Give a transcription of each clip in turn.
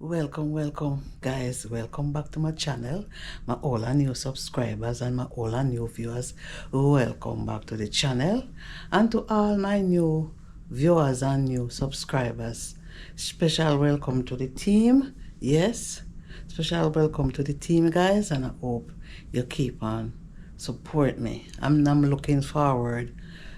Welcome guys, welcome back to my channel, my all and new subscribers and my all and new viewers. Welcome back to the channel, and to all my new viewers and new subscribers, special welcome to the team. Yes, special welcome to the team, guys, and I hope you keep on support me. I'm looking forward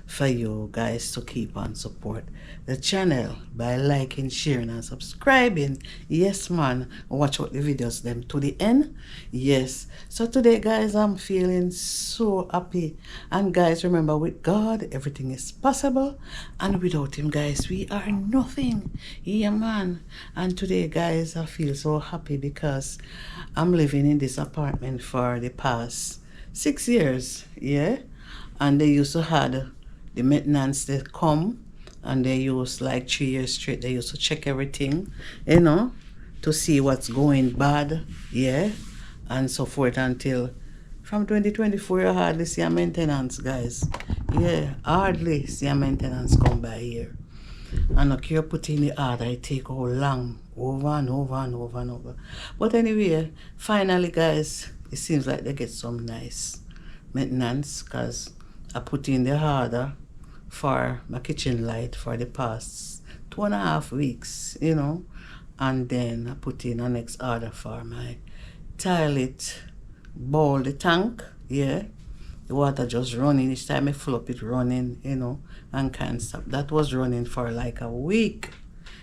for you guys to keep on support the channel by liking, sharing and subscribing. Yes man, watch out the videos them to the end. Yes, so today guys, I'm feeling so happy, and guys, remember, with God everything is possible, and without him guys we are nothing. Yeah man. And today guys, I feel so happy because I'm living in this apartment for the past 6 years. Yeah, and they used to had the maintenance, they come and they use like 3 years straight, they used to check everything, to see what's going bad. Yeah, and so forth, until from 2024 you hardly see a maintenance, guys. Yeah, hardly see a maintenance come by here. And look, you're putting the order, it take how long, over and over and over and over. But anyway, finally guys, it seems like they get some nice maintenance, because I put in the order for my kitchen light for the past 2.5 weeks, and then I put in a next order for my toilet bowl, the tank. Yeah, the water just running. Each time I fill up, it running, and can't stop. That was running for like a week.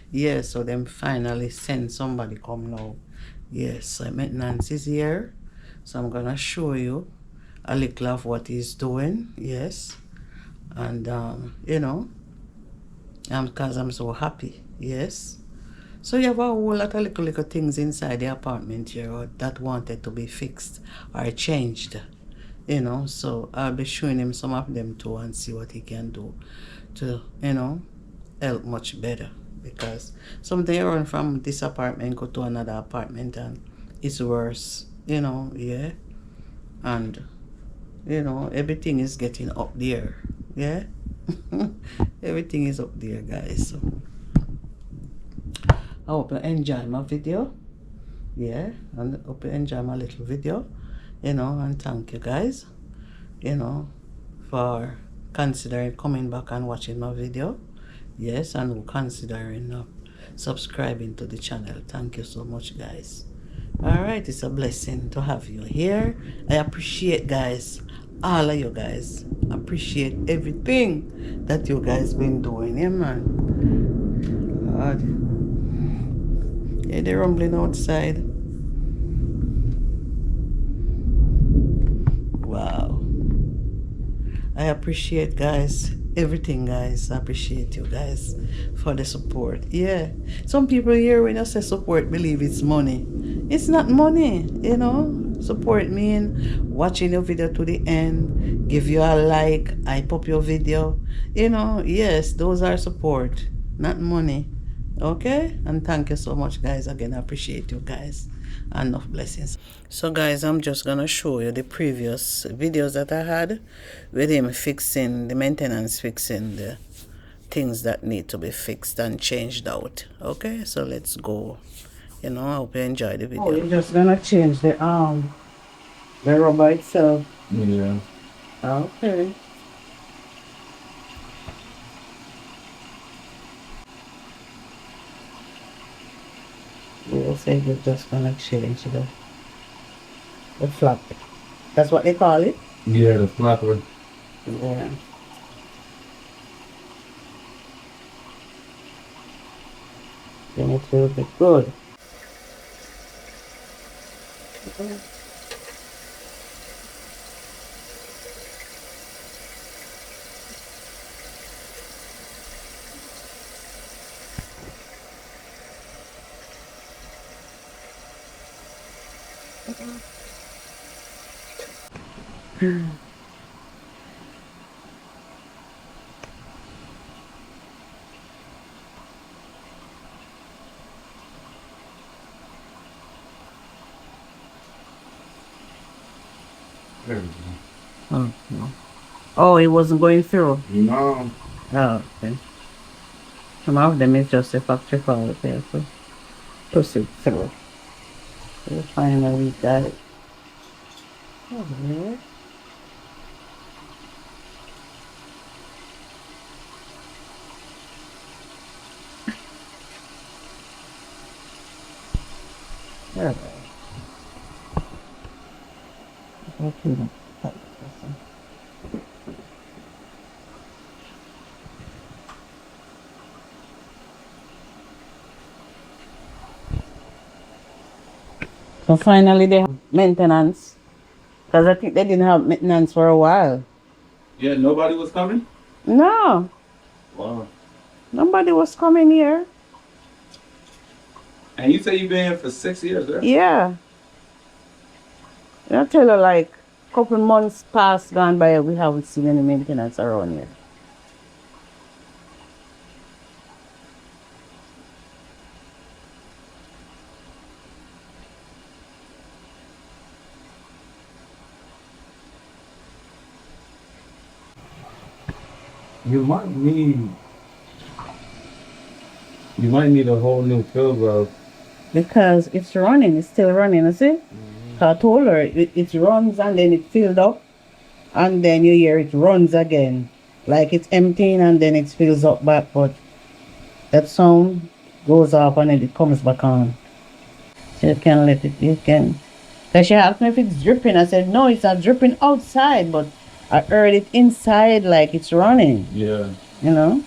Yeah, so them finally send somebody come now. Yes, so maintenance is here, so I'm gonna show you a little of what he's doing. Yes, and because I'm so happy. Yes, so you have a whole lot of little things inside the apartment here that wanted to be fixed or changed, so I'll be showing him some of them too and see what he can do to help much better, because something you run from this apartment go to another apartment and it's worse. Yeah, and everything is getting up there. Yeah. Everything is up there, guys. So I hope you enjoy my video. Yeah, and I hope you enjoy my little video, and thank you guys, for considering coming back and watching my video. Yes, and considering subscribing to the channel. Thank you so much, guys. All right, it's a blessing to have you here. I appreciate, guys, all of you guys. Appreciate everything that you guys been doing. Yeah man. God. Yeah, they're rumbling outside. Wow. I appreciate, guys, everything, guys. I appreciate you guys for the support. Yeah, some people here, when you say support, believe it's money. It's not money. Support mean watching your video to the end, give you a like, hype up your video. Yes, those are support, not money. Okay, and thank you so much, guys. Again, I appreciate you guys, and enough blessings. So guys, I'm just gonna show you the previous videos that I had with him fixing the maintenance, fixing the things that need to be fixed and changed out. Okay, so let's go. I hope you enjoy the video. Oh, you're just gonna change the rubber itself. Yeah. Okay. We'll say you're just gonna change the flap. That's what they call it? Yeah, the flapper. Yeah. Then it will be good. There we go. Oh, no. Oh, it wasn't going through. No. Oh, okay. Some of them is just a factory fault there, so proceed through. We finally got it over here. There we go. Okay. So finally they have maintenance. Because I think they didn't have maintenance for a while. Yeah, nobody was coming? No, Wow. nobody was coming here. And you say you've been here for 6 years, right? Yeah. I tell her like couple months past gone by we haven't seen any maintenance around here. You might need a whole new field valve. Because it's running, it's still running, you see? I told her it runs and then it filled up and then you hear it runs again. Like it's emptying and then it fills up back, but that sound goes off and then it comes back on. So you can let it, you can. So she asked me if it's dripping. I said, no, it's not dripping outside, but I heard it inside like it's running, Yeah. you know?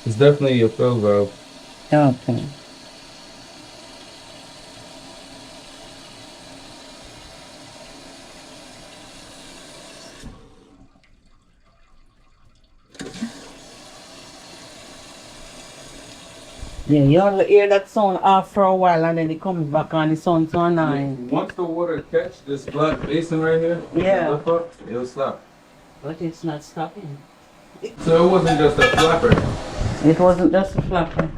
It's definitely your field valve. Okay. Yeah, you only hear that sound off for a while and then it comes back on. The sound so annoying. Once the water catch this black basin right here, Yeah. lift up, it'll stop. But it's not stopping. So it wasn't just a flapper. It wasn't just a flapper.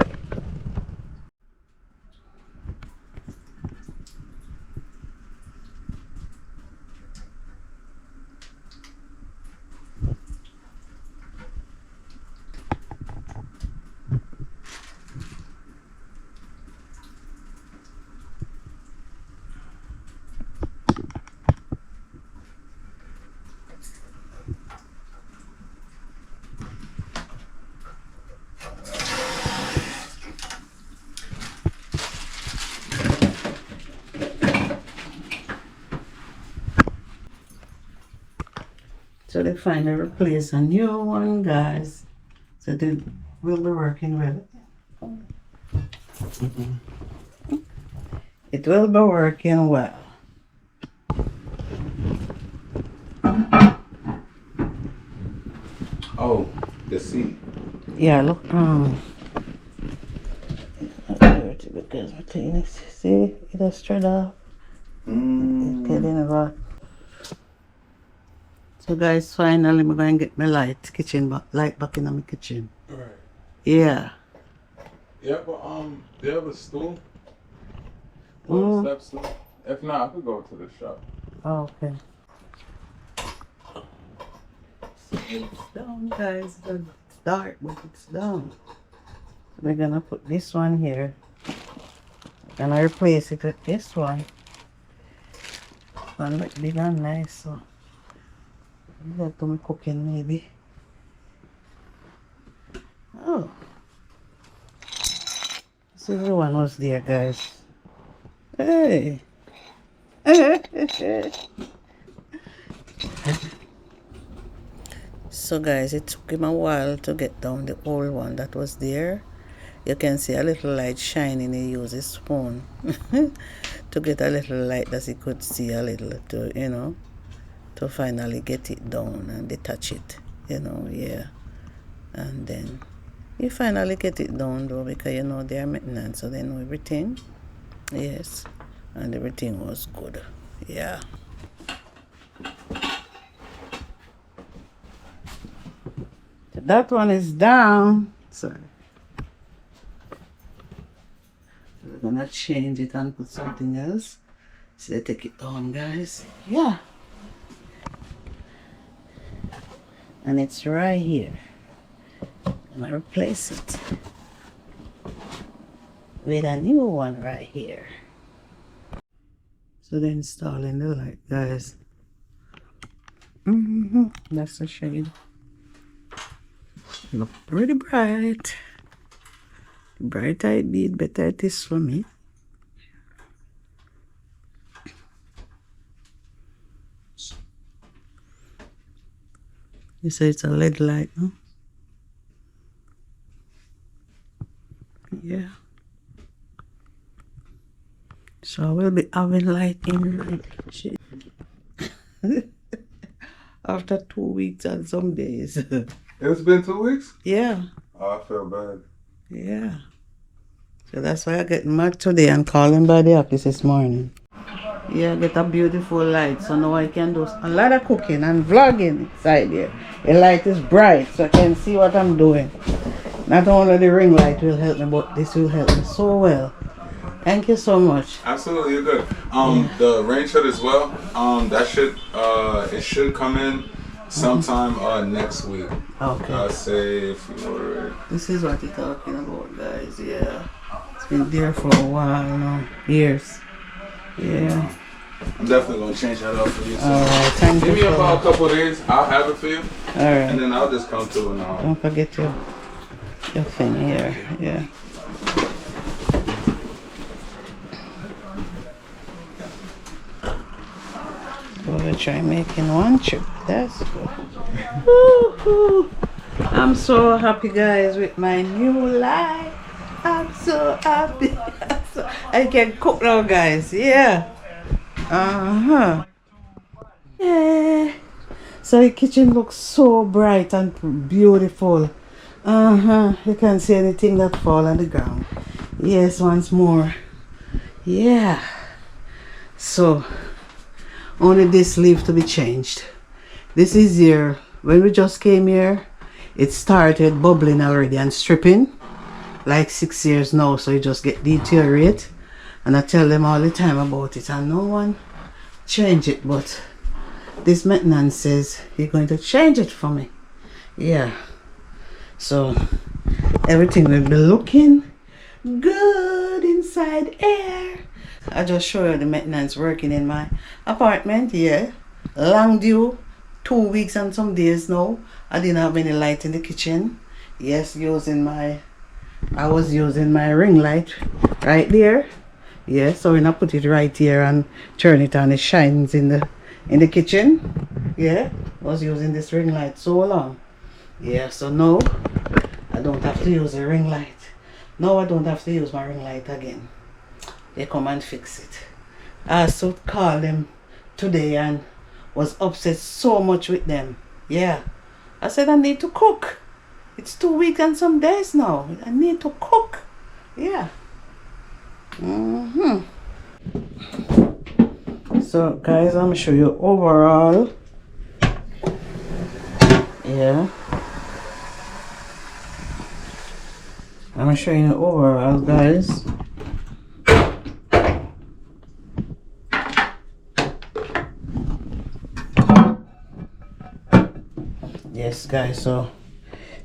So they finally replace a new one, guys. So they will be working with it. It will be working well. Oh, the seat. Yeah, look. It's not dirty because my clean it. See, it has straight off. It's getting rot. So guys, finally I'm going to get my light back in my kitchen. Right. Yeah. Yeah, but do you have a stool? Or a step stool? If not, I could go to the shop. Oh, okay. It's down, guys. It's dark, but it's down. We're gonna put this one here. We're gonna replace it with this one. This one look big and nice, so that to me cooking maybe. Oh, this is the one was there, guys. Hey. So guys, it took him a while to get down the old one that was there. You can see a little light shining. He used his spoon to get a little light that he could see a little to, you know, to finally get it down and detach it, you know, yeah. And then you finally get it down though, because you know they are maintenance, so they know everything. Yes, and everything was good, yeah. That one is down. Sorry. We're gonna change it and put something else. So they take it down, guys. Yeah. And it's right here. I'm gonna replace it. with a new one right here. So they're installing the light, guys. That's the shade. Look pretty bright. The brighter it be, the better it is for me. You say it's a LED light, no? Yeah. So I will be having light in my kitchen. After 2 weeks and some days. It's been 2 weeks? Yeah. Oh, I feel bad. Yeah. So that's why I get mad today and calling by the office this morning. Yeah, get a beautiful light. So now I can do a lot of cooking and vlogging inside here. The light is bright so I can see what I'm doing. Not only the ring light will help me, but this will help me so well. Thank you so much. Absolutely, you're good. The rain hood as well. That should it should come in sometime next week. Okay. Say if you order it. This is what you're talking about, guys. Yeah. It's been there for a while now. Years. Yeah. I'm definitely gonna change that up for you. Alright, thank you. Give me about a couple of days. I'll have it for you. Alright. And then I'll just come through and Don't forget your thing here. Yeah. So we'll try making one trip. That's good. Woo-hoo. I'm so happy, guys, with my new life. I'm so happy. I can cook now, guys. Yeah. Yeah. So the kitchen looks so bright and beautiful. You can't see anything that fall on the ground. Yes, once more. Yeah. So only this leaf to be changed. This is here. When we just came here, it started bubbling already and stripping. Like 6 years now, so you just get deteriorate. And I tell them all the time about it and no one change it, but this maintenance says you're going to change it for me. Yeah. So everything will be looking good inside here. I just show you the maintenance working in my apartment. Yeah. Long due, 2 weeks and some days now. I didn't have any light in the kitchen. Yes, I was using my ring light right there. Yeah, so when I put it right here and turn it on, it shines in the kitchen. Yeah, I was using this ring light so long. Yeah, so now I don't have to use a ring light. Now I don't have to use my ring light again. They come and fix it. I also called them today and was upset so much with them. Yeah, I said I need to cook. It's 2 weeks and some days now. I need to cook. Yeah. So guys, I'm gonna show you overall. Yeah. I'm gonna show you overall, guys. Yes, guys, so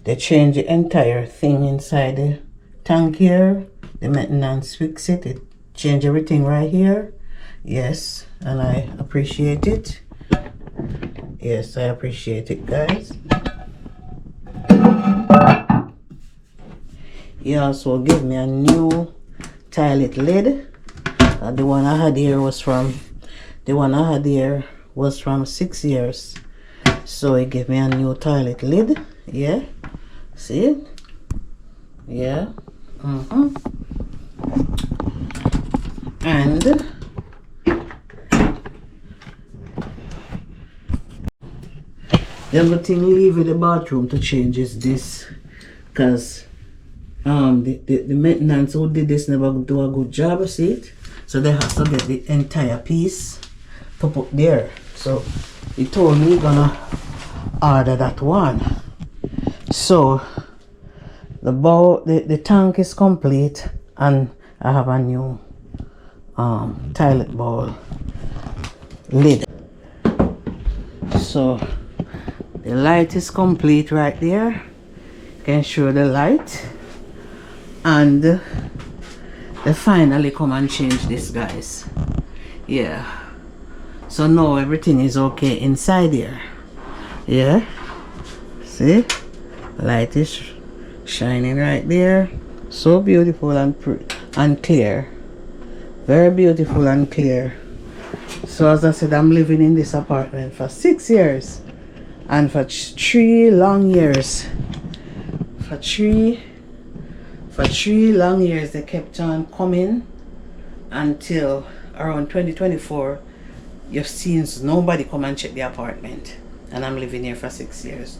they change the entire thing inside the tank here. The maintenance fix it. It change everything right here. Yes, and I appreciate it. Yes, I appreciate it, guys. He also gave me a new toilet lid. The one I had here was from 6 years. So he gave me a new toilet lid. Yeah. See it? Yeah. And the other thing we leave in the bathroom to change is this, because the maintenance who did this never do a good job, see it? So they have to get the entire piece to put there. So he told me he's gonna order that one. So the tank is complete and I have a new toilet bowl lid. So the light is complete right there. You can show the light, and They finally come and change this, guys. Yeah. So now everything is okay inside here. Yeah. See? Light is shining right there. So beautiful and clear. Very beautiful and clear. So as I said, I'm living in this apartment for 6 years. And for 3 long years. For three long years they kept on coming until around 2024. You've seen nobody come and check the apartment. And I'm living here for 6 years.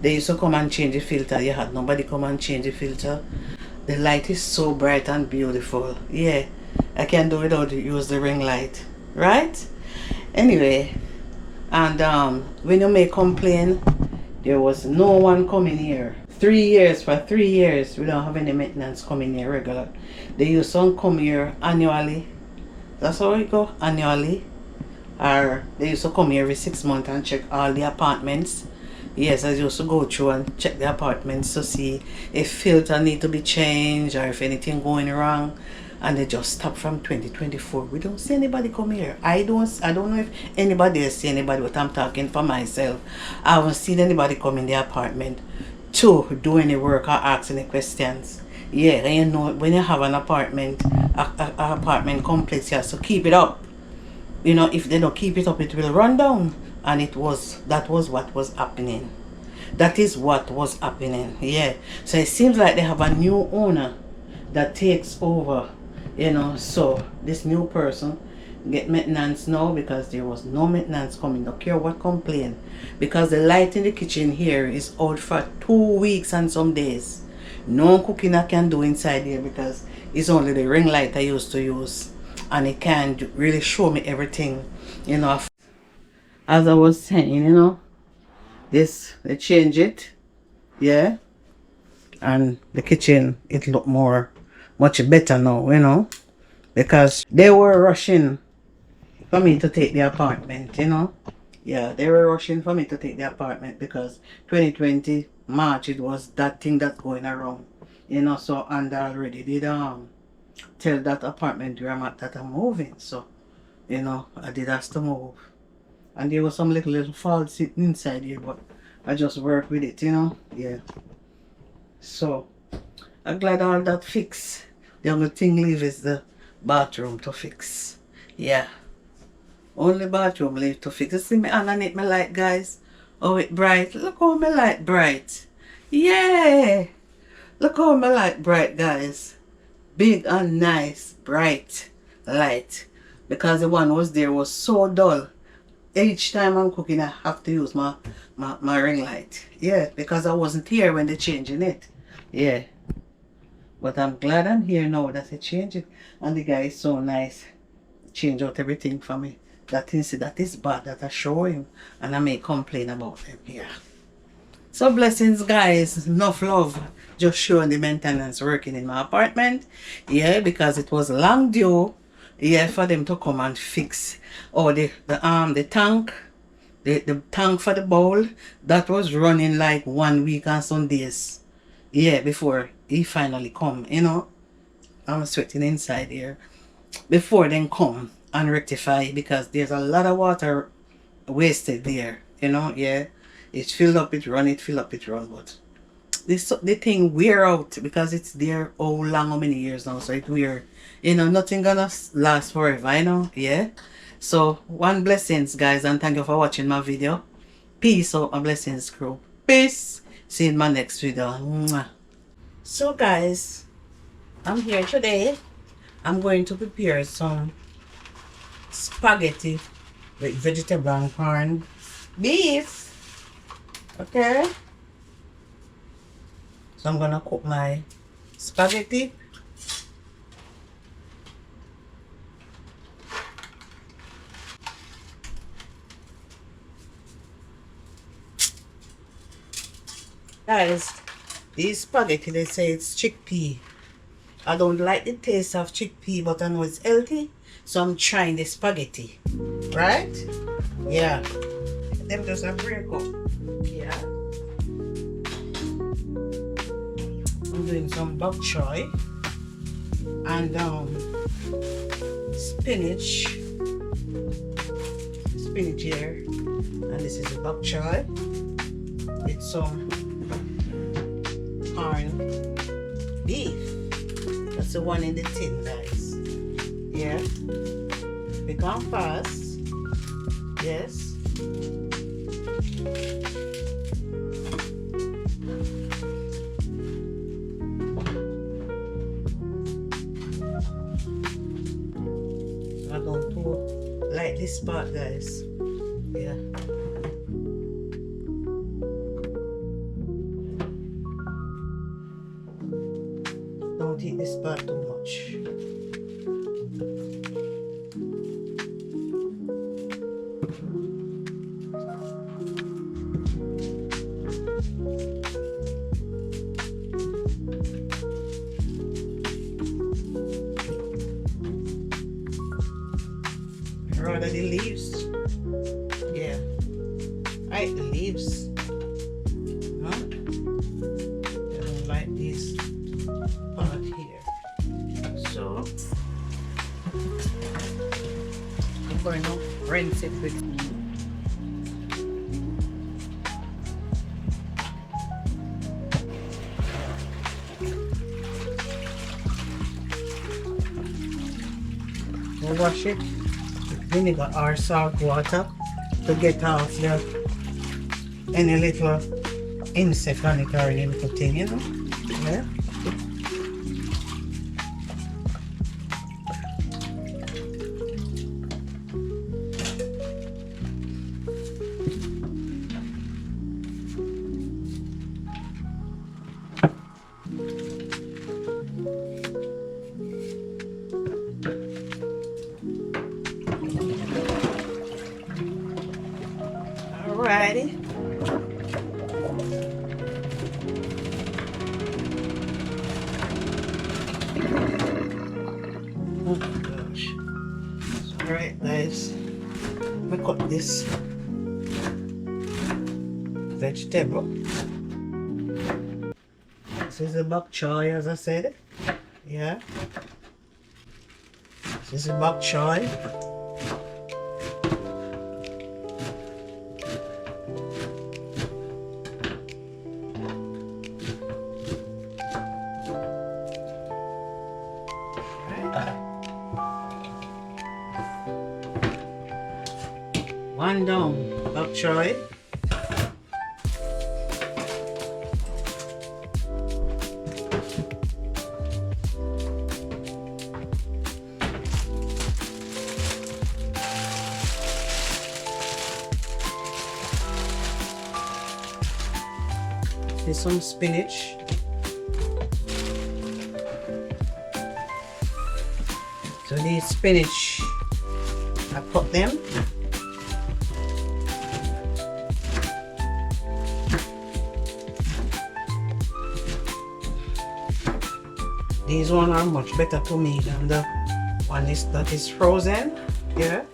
They used to come and change the filter. You had nobody come and change the filter. The light is so bright and beautiful. Yeah, I can't do without use the ring light, right? Anyway, and when you may complain, there was no one coming here. 3 years, for 3 years, we don't have any maintenance coming here regular. They used to come here annually. That's how it go, annually. Or they used to come here every 6 months and check all the apartments. Yes, I used to go through and check the apartments to see if filter need to be changed or if anything going wrong. And they just stopped from 2024. We don't see anybody come here. I don't know if anybody else see anybody, but I'm talking for myself. I haven't seen anybody come in the apartment to do any work or ask any questions. Yeah, and you know, when you have an apartment, a apartment complex, you have to keep it up. You know, if they don't keep it up, it will run down. And that was what was happening. That is what was happening. Yeah. So it seems like they have a new owner that takes over. You know, so this new person get maintenance now because there was no maintenance coming. Don't care what complain. Because the light in the kitchen here is out for 2 weeks and some days. No cooking I can do inside here because it's only the ring light I used to use. And it can't really show me everything, you know. As I was saying, you know, this, they change it, yeah, and the kitchen, it look much better now, you know, because they were rushing for me to take the apartment, you know. Yeah, they were rushing for me to take the apartment because 2020 March, it was that thing that's going around, you know. So, and I already did tell that apartment where I'm at that I'm moving. So, you know, I did have to move. And there was some little faults sitting inside here, but I just work with it, you know. Yeah. So, I'm glad all that fixed. The only thing left is the bathroom to fix. Yeah. Only bathroom left to fix. You see me underneath my light, guys? Oh, it bright. Look how my light bright. Yeah. Look how my light bright, guys. Big and nice, bright light. Because the one was there was so dull. Each time I'm cooking, I have to use my ring light. Yeah, because I wasn't here when they're changing it. Yeah. But I'm glad I'm here now that they change it. And the guy is so nice. Change out everything for me. That is bad that I show him. And I may complain about him. Yeah. So blessings, guys. Enough love. Just showing the maintenance working in my apartment. Yeah, because it was long due. Yeah, for them to come and fix. Oh, the tank. The tank for the bowl. That was running like 1 week and some days. Yeah, before he finally come, you know. I'm sweating inside here. Before then come and rectify, because there's a lot of water wasted there, you know. Yeah, it's filled up, it run, it fill up, it run. But the thing wear out because it's there how long, how many years now, so it wear, you know. Nothing gonna last forever, you know. Yeah. So one blessings, guys, and thank you for watching my video. Peace out, my blessings crew. Peace. See you in my next video. Mwah. So guys, I'm here today. I'm going to prepare some spaghetti with vegetable and corned beef. Okay. So I'm gonna cook my spaghetti. Guys, these spaghetti, they say it's chickpea. I don't like the taste of chickpea, but I know it's healthy, so I'm trying the spaghetti. Right? Yeah. Them just a break up. Yeah. I'm doing some bok choy. and spinach here, and this is the bok choy with some corned beef. That's the one in the tin, guys. Yeah, become fast. Yes. I don't too like this part, guys. Yeah. Don't eat this part too much. Rather the leaves. Yeah. I like the leaves. Huh? I don't like this part here. So I'm going to rinse it with wash it with vinegar or salt water to get off any little insect on it or any little thing, you know. Yeah. Alrighty. Oh my gosh. Alright, guys. Let me cut this vegetable. This is the bok choy, as I said. Yeah. This is the bok choy. One down, bok choy. There's some spinach. So these spinach, I put them. These one are much better to me than the one that is frozen. Yeah.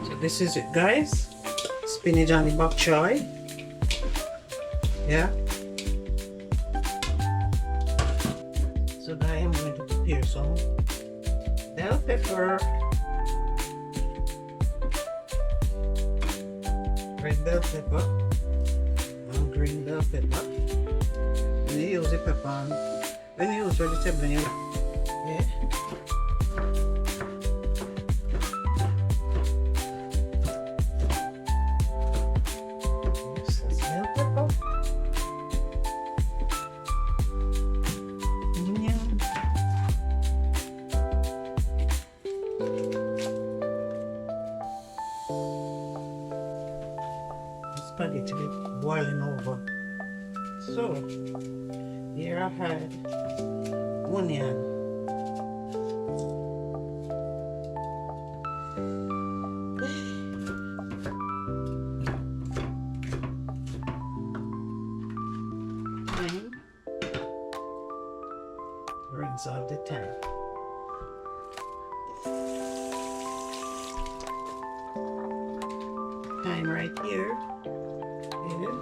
So this is it, guys. Spinach and the bok choy. Yeah. So now I'm going to prepare some bell pepper, red bell pepper, and green bell pepper. When you use the pepper, when you use vegetable, yeah. Spaghetti boiling over. So here I had onion, Observe the time. Time right here. Here.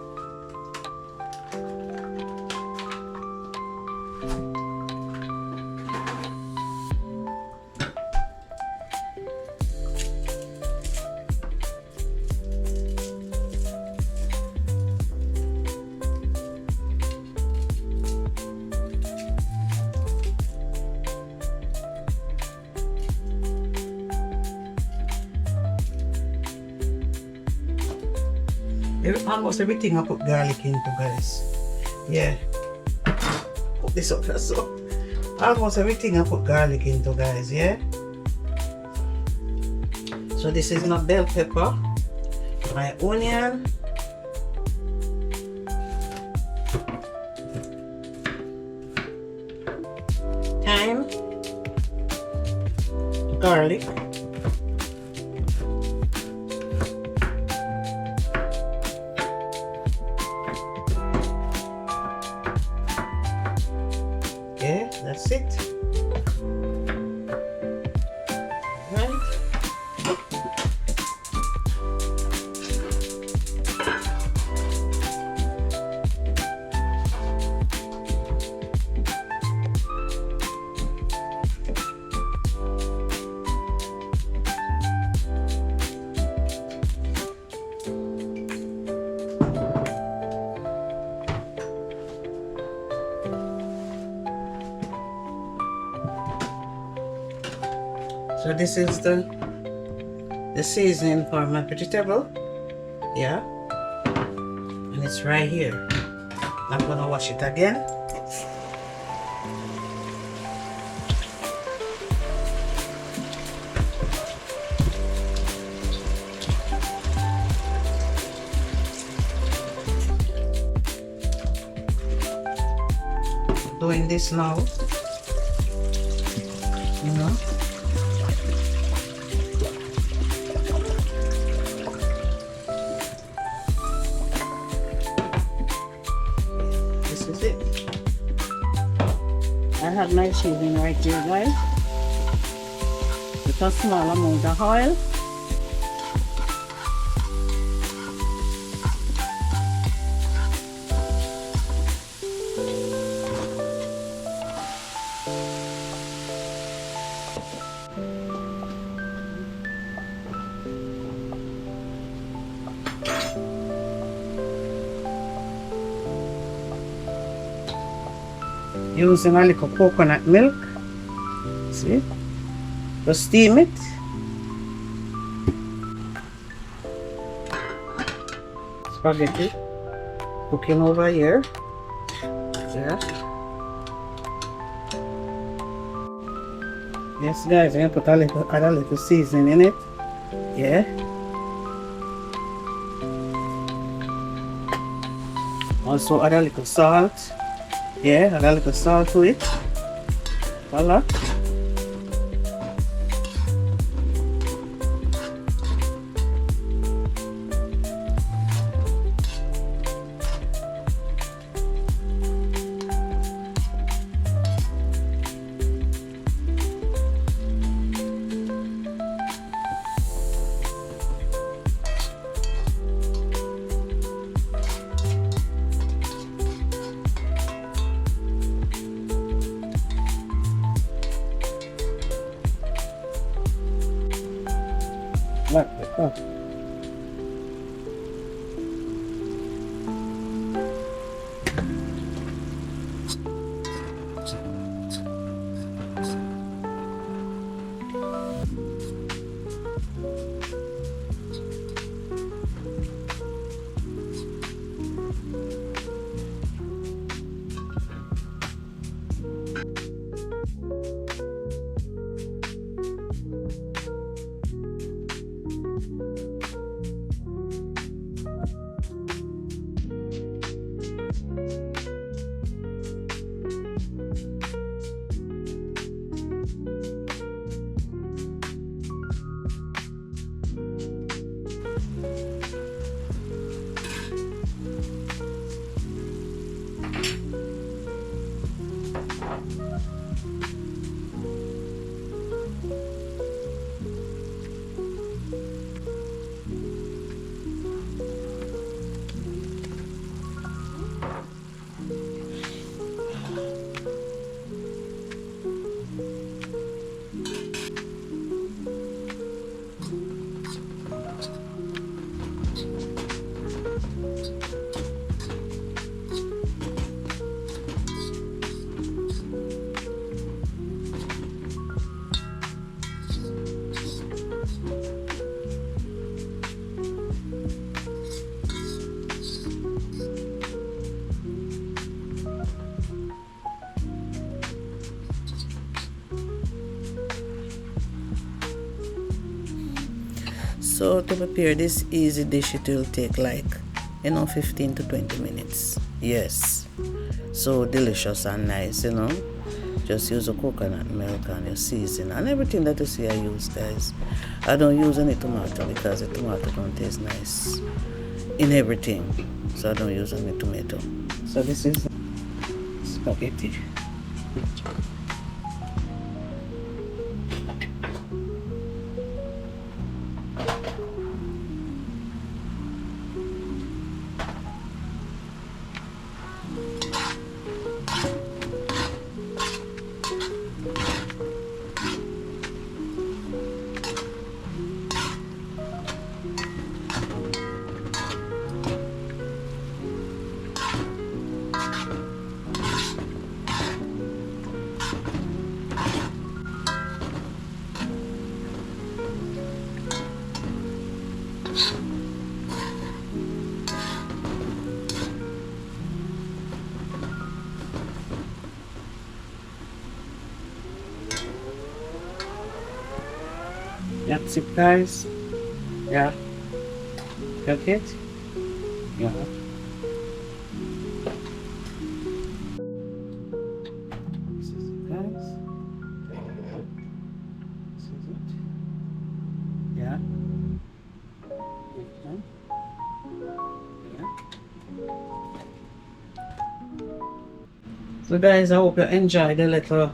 Almost everything I put garlic into, guys. Yeah. Put this up so. Almost everything I put garlic into, guys. Yeah. So this is my bell pepper, my onion, thyme, garlic. Okay, that's it. Right. So this is the seasoning for my vegetable. Yeah. And it's right here. I'm gonna wash it again. Doing this now. You know. This is it. I have my seasoning right here, guys. With a small amount of oil. Using a little coconut milk. See? To steam it. Spaghetti cooking over here. Yeah. Yes, guys, I'm gonna add a little seasoning in it. Yeah. Also add a little salt. Yeah, add a little salt to it. Voila. Black pepper. So to prepare this easy dish, it will take like, 15 to 20 minutes. Yes. So delicious and nice, Just use the coconut milk and your season and everything that you see I use, guys. I don't use any tomato because the tomato don't taste nice in everything. So I don't use any tomato. So this is spaghetti. That's it, guys. Yeah. Got it? Yeah. This is it, guys. This is it. Yeah. Okay. Yeah. So guys, I hope you enjoyed the little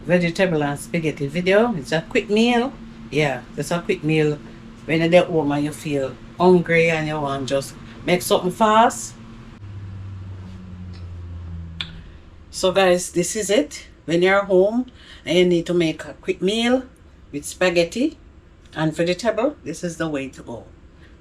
vegetable and spaghetti video. It's a quick meal. Yeah, it's a quick meal when you're at home and you feel hungry and you want to just make something fast. So guys, this is it. When you're home and you need to make a quick meal with spaghetti and vegetable, this is the way to go.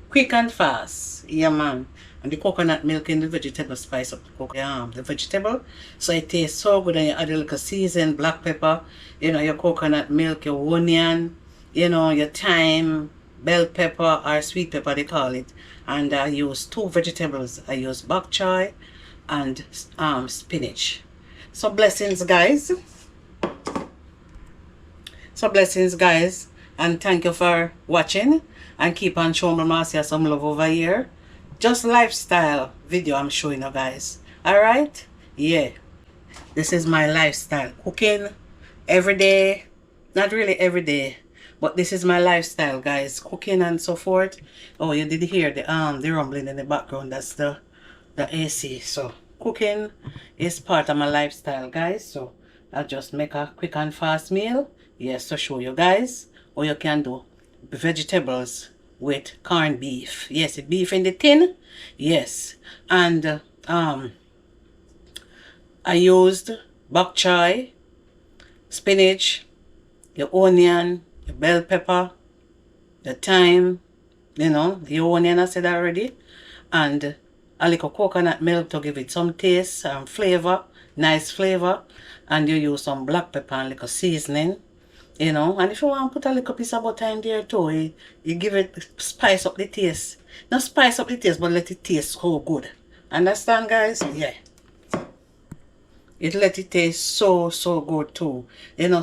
Quick and fast. Yeah, man. And the coconut milk and the vegetable spice up the vegetable. So it tastes so good, and you add a little seasoned black pepper, your coconut milk, your onion, your thyme, bell pepper or sweet pepper they call it. And I use 2 vegetables. I use bok choy and spinach. So blessings, guys. And thank you for watching. And keep on showing my Marcia some love over here. Just lifestyle video I'm showing you guys. Alright? Yeah. This is my lifestyle. Cooking every day. Not really every day. But this is my lifestyle, guys. Cooking and so forth. Oh, you did hear the rumbling in the background. That's the AC. So cooking is part of my lifestyle, guys. So I'll just make a quick and fast meal. Yes, to show you guys how you can do vegetables with corned beef. Yes, beef in the tin. Yes. And I used bok choy, spinach, your onion, the bell pepper, the thyme, the onion I said already, and a little coconut milk to give it some taste and flavor, nice flavor, and you use some black pepper and little seasoning, and if you want to put a little piece of butter in there too, you give it, spice up the taste. Not spice up the taste, but let it taste so good. Understand, guys? Yeah. It let it taste so good too.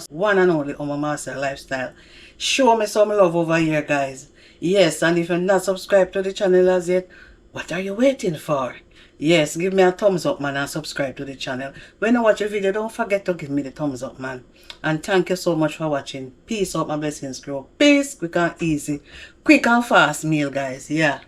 One and only Oma Marcia Lifestyle. Show me some love over here, guys. Yes, and if you're not subscribed to the channel as yet, what are you waiting for? Yes, give me a thumbs up, man, and subscribe to the channel. When you watch a video, don't forget to give me the thumbs up, man. And thank you so much for watching. Peace out, my blessings grow. Peace, quick and easy. Quick and fast meal, guys. Yeah.